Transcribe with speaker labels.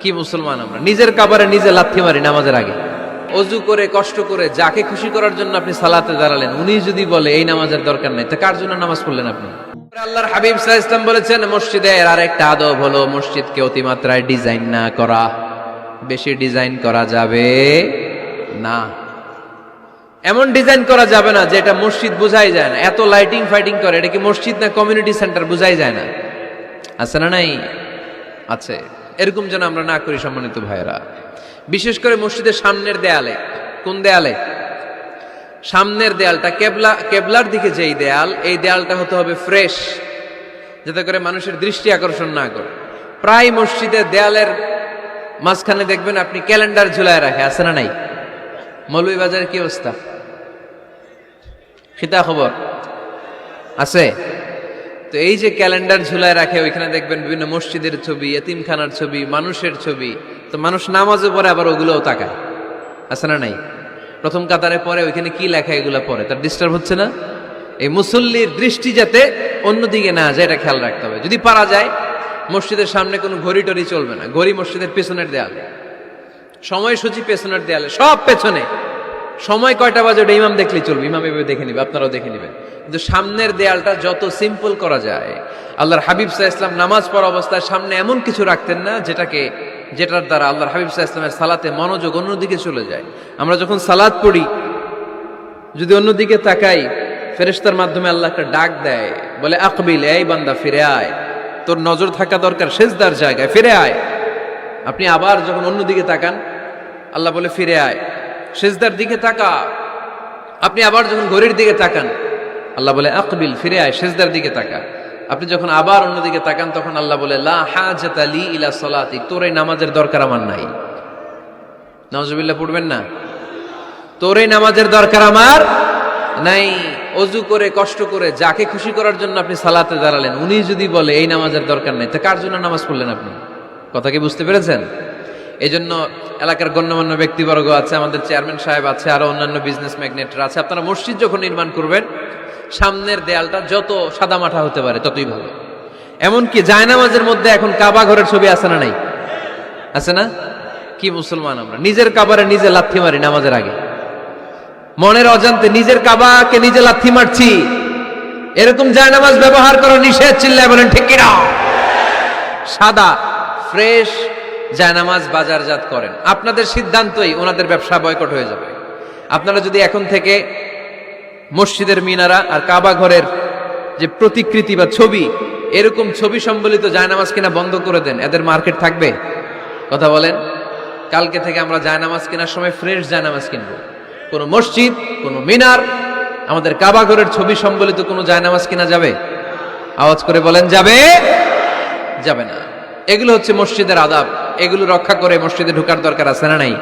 Speaker 1: কি মুসলমান আমরা, নিজের কাবারে নিজে লাথি মারি নামাজের আগে। অজু করে কষ্ট করে যাকে খুশি করার জন্য আপনি সালাতে দাঁড়ালেন, উনি যদি বলে এই নামাজের দরকার নাই, তা কার জন্য নামাজ পড়লেন আপনি? আল্লাহর হাবিব সাল্লাল্লাহু আলাইহি ওয়াসাল্লাম বলেছেন, মসজিদের আরেকটা আদব হলো মসজিদকে অতিমাত্রায় ডিজাইন না করা। বেশি ডিজাইন করা যাবে না, এমন ডিজাইন করা যাবে না যে এটা মসজিদ বোঝাই যায় না। এত লাইটিং ফাইটিং করে, এটা কি মসজিদ না কমিউনিটি সেন্টার বোঝাই যায় না। আছে না নাই? আছে। এরকম যেন আমরা না করি সম্মানিত ভাইয়েরা। বিশেষ করে মসজিদের সামনের দেয়ালে। কোন দেয়ালে? সামনের দেয়ালটা কেবলার দিকে যেই দেয়াল, এই দেয়ালটা হতে হবে ফ্রেশ, যাতে করে মানুষের দৃষ্টি আকর্ষণ না করে। প্রায় মসজিদের দেয়ালের মাঝখানে দেখবেন আপনি ক্যালেন্ডার ঝুলায় রাখে, আছে না নাই? মৌলভীবাজারের কি অবস্থা? খিতা খবর আছে? তো এই যে ক্যালেন্ডার ঝুলায় রাখে, ওইখানে দেখবেন বিভিন্ন মসজিদের ছবি, এতিমখানার ছবি, মানুষের ছবি। তো মানুষ নামাজে পড়ে আবার ওগুলোও তাকায়, আছে না নাই? প্রথম কাতারে পরে ওইখানে কি লেখা এগুলো পরে, তার ডিস্টার্ব হচ্ছে না? এই মুসল্লির দৃষ্টি যাতে অন্যদিকে না যায়, এটা খেয়াল রাখতে হবে। যদি পারা যায় মসজিদের সামনে কোনো ঘড়ি টড়ি চলবে না। ঘড়ি মসজিদের পেছনের দেয়ালে, সময়সূচি পেছনের দেয়ালে, সব পেছনে। সময় কয়টা বাজে ওটা ইমাম দেখলেই চলবে, ইমাম এভাবে দেখে নিবে, আপনারাও দেখে নিবেন। কিন্তু সামনের দেয়ালটা যত সিম্পল করা যায়। আল্লাহর হাবিব সাল্লাল্লাহু আলাইহি ওয়াসাল্লাম নামাজ পড়া অবস্থায় সামনে এমন কিছু রাখতেন না যেটার দ্বারা আল্লাহর হাবিব সাল্লাল্লাহু আলাইহি ওয়াসাল্লামের সালাতে মনোযোগ অন্যদিকে চলে যায়। আমরা যখন সালাত পড়ি, যদি অন্যদিকে তাকাই, ফেরেশতার মাধ্যমে আল্লাহ একটা ডাক দেয়, বলে আকবিল, এই বান্দা ফিরে আয়, তোর নজর থাকা দরকার সিজদার জায়গায়, ফিরে আয়। আপনি আবার যখন অন্যদিকে তাকান, আল্লাহ বলে ফিরে আয়, সিজদার দিকে তাকা। আপনি আবার যখন ঘড়ির দিকে তাকান, আল্লাহ বলে আকবিল, ফিরে আয়, সিজদার দিকে তাকা। আপনি যখন আবার অন্যদিকে তাকান, তখন আল্লাহ বলে লা হাজাতা লি ইলা সালাতি, তোর এই নামাজের দরকার আমার নাই। নাউজুবিল্লাহ পড়বেন না? তোর এই নামাজের দরকার আমার নাই। অজু করে কষ্ট করে যাকে খুশি করার জন্য আপনি সালাতে দাঁড়ালেন, উনি যদি বলে এই নামাজের দরকার নাই, তা কার জন্য নামাজ পড়লেন আপনি? কথা কি বুঝতে পেরেছেন? এই জন্য এলাকার গণ্যমান্য ব্যক্তিবর্গ আছে, আমাদের চেয়ারম্যান সাহেব আছে, আরো অন্যান্য বিজনেস ম্যাগনেটরা আছে। আপনারা মসজিদ যখন নির্মাণ করবেন, সামনের দেয়ালটা যত সাদামাটা হতে পারে ততই ভালো। এমনকি জায়নামাজের মধ্যে এখন কাবা ঘরের ছবি আছে না নাই? আছে না? কি মুসলমান আমরা, নিজের কাবারে নিজে লাথি মারি নামাজের আগে। মনের অজান্তে নিজের কাবাকে নিজে লাথি মারছি। এরকম জায়নামাজ ব্যবহার করা নিষেধ। চিল্লায় বলেন ঠিক কিনা? সাদা ফ্রেশ জায়নামাজ বাজারজাত করেন, আপনাদের সিদ্ধান্তই ওনাদের ব্যবসা বয়কট হয়ে যাবে। আপনারা যদি এখন থেকে মসজিদের মিনারা আর কাবা ঘরের যে প্রতিকৃতি বা ছবি, এরকম ছবি সম্বলিত জায়নামাজ কিনা বন্ধ করে দেন, এদের মার্কেট থাকবে? কথা বলেন। কালকে থেকে আমরা জায়নামাজ কেনার সময় ফ্রেশ জায়নামাজ কিনবো। কোনো মসজিদ, কোনো মিনার, আমাদের কাবা ঘরের ছবি সম্বলিত কোনো জায়নামাজ কিনা যাবে? আওয়াজ করে বলেন, যাবে? যাবে না। এগুলো হচ্ছে মসজিদের আদাব। এগুলো রক্ষা করে মসজিদে ঢোকার দরকার আছে না নাই?